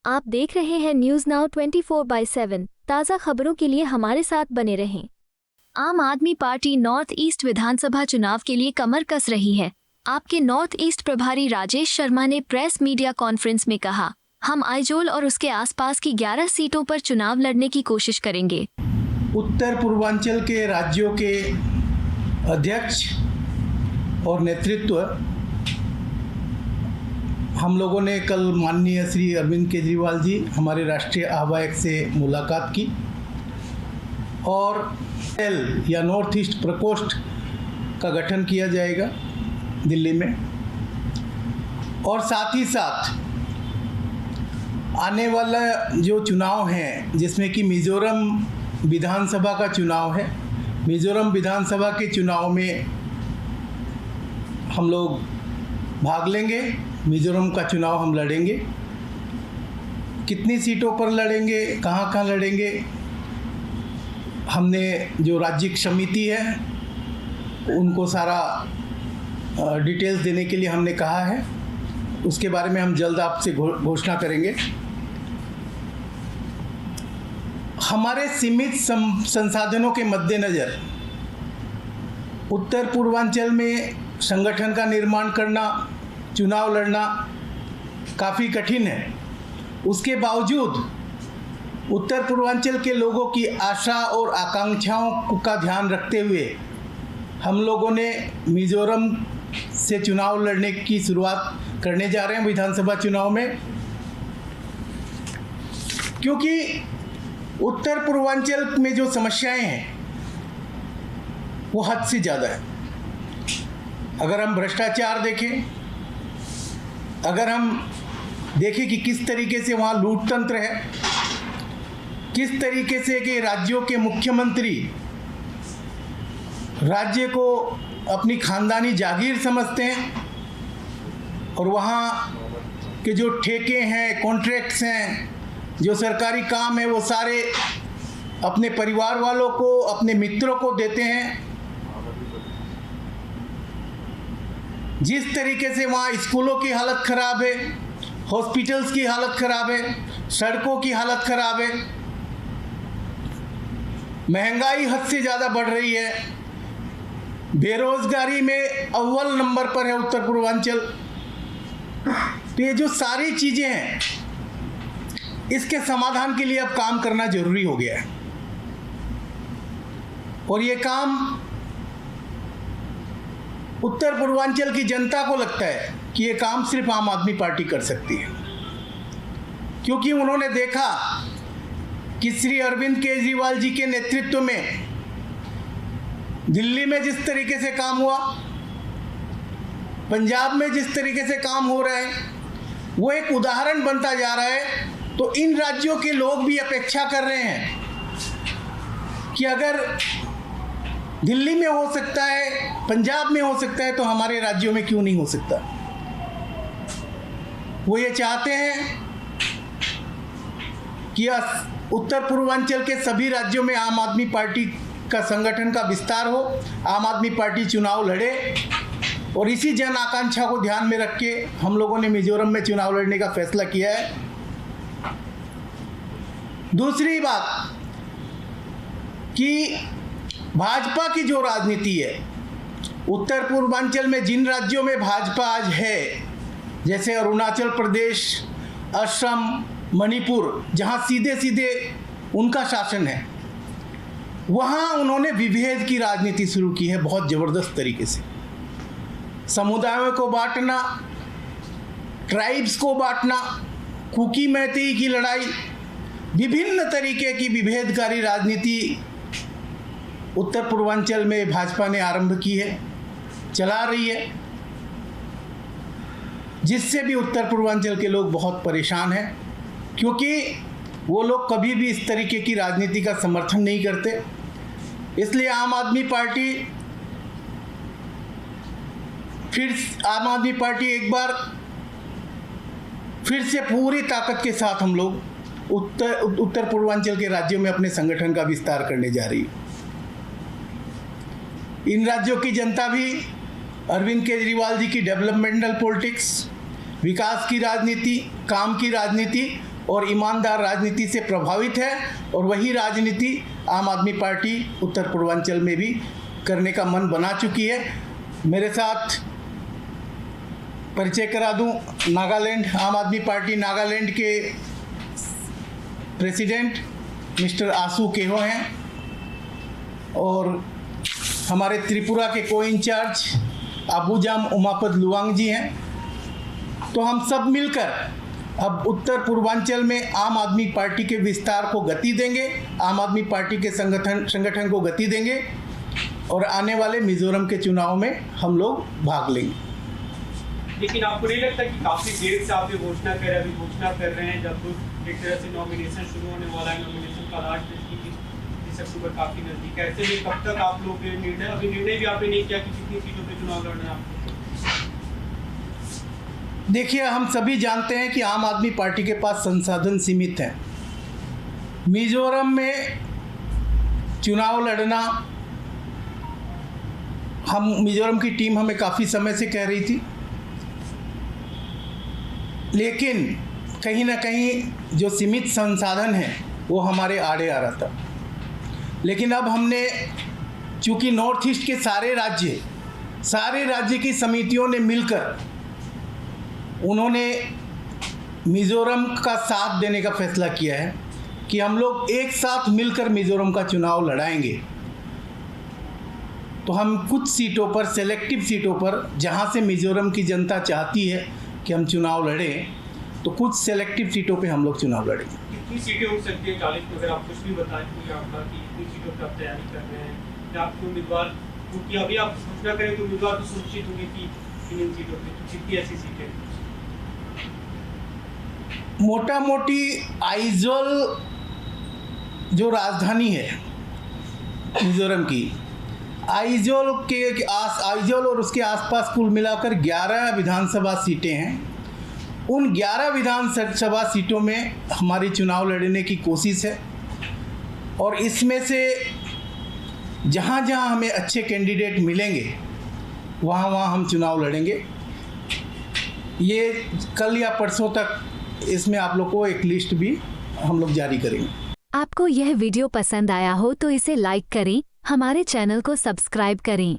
आप देख रहे हैं न्यूज नाउ 24/7। ताज़ा खबरों के लिए हमारे साथ बने रहें। आम आदमी पार्टी नॉर्थ ईस्ट विधानसभा चुनाव के लिए कमर कस रही है। आपके नॉर्थ ईस्ट प्रभारी राजेश शर्मा ने प्रेस मीडिया कॉन्फ्रेंस में कहा, हम आइजोल और उसके आसपास की 11 सीटों पर चुनाव लड़ने की कोशिश करेंगे। उत्तर पूर्वांचल के राज्यों के अध्यक्ष और नेतृत्व हम लोगों ने कल माननीय श्री अरविंद केजरीवाल जी हमारे राष्ट्रीय आह्वायक से मुलाकात की और एल या नॉर्थ ईस्ट प्रकोष्ठ का गठन किया जाएगा दिल्ली में। और साथ ही साथ आने वाला जो चुनाव हैं जिसमें कि मिज़ोरम विधानसभा का चुनाव है, मिज़ोरम विधानसभा के चुनाव में हम लोग भाग लेंगे। मिज़ोरम का चुनाव हम लड़ेंगे। कितनी सीटों पर लड़ेंगे, कहाँ कहाँ लड़ेंगे, हमने जो राज्य समिति है उनको सारा डिटेल्स देने के लिए हमने कहा है। उसके बारे में हम जल्द आपसे घोषणा करेंगे। हमारे सीमित संसाधनों के मद्देनज़र उत्तर पूर्वांचल में संगठन का निर्माण करना, चुनाव लड़ना काफ़ी कठिन है। उसके बावजूद उत्तर पूर्वांचल के लोगों की आशा और आकांक्षाओं का ध्यान रखते हुए हम लोगों ने मिज़ोरम से चुनाव लड़ने की शुरुआत करने जा रहे हैं विधानसभा चुनाव में, क्योंकि उत्तर पूर्वांचल में जो समस्याएं हैं वो हद से ज़्यादा है। अगर हम भ्रष्टाचार देखें, अगर हम देखें कि किस तरीके से वहाँ लूट तंत्र है, किस तरीके से कि राज्यों के मुख्यमंत्री राज्य को अपनी खानदानी जागीर समझते हैं और वहाँ के जो ठेके हैं, कॉन्ट्रैक्ट्स हैं, जो सरकारी काम है वो सारे अपने परिवार वालों को, अपने मित्रों को देते हैं। जिस तरीके से वहाँ स्कूलों की हालत ख़राब है, हॉस्पिटल्स की हालत ख़राब है, सड़कों की हालत ख़राब है, महंगाई हद से ज़्यादा बढ़ रही है, बेरोज़गारी में अव्वल नंबर पर है उत्तर पूर्वांचल। तो ये जो सारी चीज़ें हैं इसके समाधान के लिए अब काम करना ज़रूरी हो गया है। और ये काम उत्तर पूर्वांचल की जनता को लगता है कि ये काम सिर्फ आम आदमी पार्टी कर सकती है, क्योंकि उन्होंने देखा कि श्री अरविंद केजरीवाल जी के नेतृत्व में दिल्ली में जिस तरीके से काम हुआ, पंजाब में जिस तरीके से काम हो रहा है, वो एक उदाहरण बनता जा रहा है। तो इन राज्यों के लोग भी अपेक्षा कर रहे हैं कि अगर दिल्ली में हो सकता है, पंजाब में हो सकता है, तो हमारे राज्यों में क्यों नहीं हो सकता। वो ये चाहते हैं कि उत्तर पूर्वांचल के सभी राज्यों में आम आदमी पार्टी का संगठन का विस्तार हो, आम आदमी पार्टी चुनाव लड़े। और इसी जन आकांक्षा को ध्यान में रख के हम लोगों ने मिजोरम में चुनाव लड़ने का फैसला किया है। दूसरी बात कि भाजपा की जो राजनीति है, उत्तर पूर्वांचल में जिन राज्यों में भाजपा आज है, जैसे अरुणाचल प्रदेश, असम, मणिपुर, जहां सीधे सीधे उनका शासन है, वहां उन्होंने विभेद की राजनीति शुरू की है बहुत ज़बरदस्त तरीके से। समुदायों को बांटना, ट्राइब्स को बांटना, कुकी मैतेई की लड़ाई, विभिन्न तरीके की विभेदकारी राजनीति उत्तर पूर्वांचल में भाजपा ने आरंभ की है, चला रही है, जिससे भी उत्तर पूर्वांचल के लोग बहुत परेशान हैं, क्योंकि वो लोग कभी भी इस तरीके की राजनीति का समर्थन नहीं करते। इसलिए आम आदमी पार्टी एक बार फिर से पूरी ताकत के साथ हम लोग उत्तर पूर्वांचल के राज्यों में अपने संगठन का विस्तार करने जा रही है। इन राज्यों की जनता भी अरविंद केजरीवाल जी की डेवलपमेंटल पॉलिटिक्स, विकास की राजनीति, काम की राजनीति और ईमानदार राजनीति से प्रभावित है और वही राजनीति आम आदमी पार्टी उत्तर पूर्वांचल में भी करने का मन बना चुकी है। मेरे साथ परिचय करा दूं, नागालैंड आम आदमी पार्टी नागालैंड के प्रेसिडेंट मिस्टर आसू केहो हैं और हमारे त्रिपुरा के को इंचार्ज अबूजाम उमापद लुवांग जी हैं। तो हम सब मिलकर अब उत्तर पूर्वांचल में आम आदमी पार्टी के विस्तार को गति देंगे, आम आदमी पार्टी के संगठन को गति देंगे और आने वाले मिजोरम के चुनाव में हम लोग भाग लेंगे। लेकिन आपको नहीं लगता कि काफी देर से आप ये घोषणा कर रहे हैं, जब एक तरह से नॉमिनेशन शुरू होने वाला है, नॉमिनेशन का लास्ट डेट 30 अक्टूबर काफी नजदीक है, ऐसे में कब तक आप लोग निर्णय भी आपने नहीं किया कि कितनी सीटों पे चुनाव लड़ना है आपको? देखिए, हम सभी जानते हैं कि आम आदमी पार्टी के पास संसाधन सीमित हैं। मिजोरम में चुनाव लड़ना, मिजोरम की टीम हमें काफ़ी समय से कह रही थी, लेकिन कहीं ना कहीं जो सीमित संसाधन है वो हमारे आड़े आ रहा था। लेकिन अब हमने, चूँकि नॉर्थ ईस्ट के सारे राज्य की समितियों ने मिलकर उन्होंने मिज़ोरम का साथ देने का फैसला किया है कि हम लोग एक साथ मिलकर मिज़ोरम का चुनाव लड़ाएंगे। तो हम कुछ सीटों पर, सेलेक्टिव सीटों पर, जहां से मिज़ोरम की जनता चाहती है कि हम चुनाव लड़ें, तो कुछ सेलेक्टिव सीटों पे हम लोग चुनाव लड़ेंगे। कितनी सीटें हो सकती है 40 में? अगर आप कुछ भी बताएं कि आपका कि कितनी सीटों पर आप तैयारी कर रहे हैं या आपके उम्मीदवार, क्योंकि अभी आप घोषणा करें तो उम्मीदवार तो सुनिश्चित होंगे कि इन सीटों पर कितनी ऐसी सीटें? मोटा मोटी आइजोल जो राजधानी है मिज़ोरम की, आइजोल और उसके आसपास कुल मिलाकर 11 विधानसभा सीटें हैं। उन 11 विधानसभा सीटों में हमारी चुनाव लड़ने की कोशिश है और इसमें से जहाँ जहाँ हमें अच्छे कैंडिडेट मिलेंगे वहाँ हम चुनाव लड़ेंगे। ये कल या परसों तक इसमें आप लोग को एक लिस्ट भी हम लोग जारी करेंगे। आपको यह वीडियो पसंद आया हो तो इसे लाइक करें, हमारे चैनल को सब्सक्राइब करें।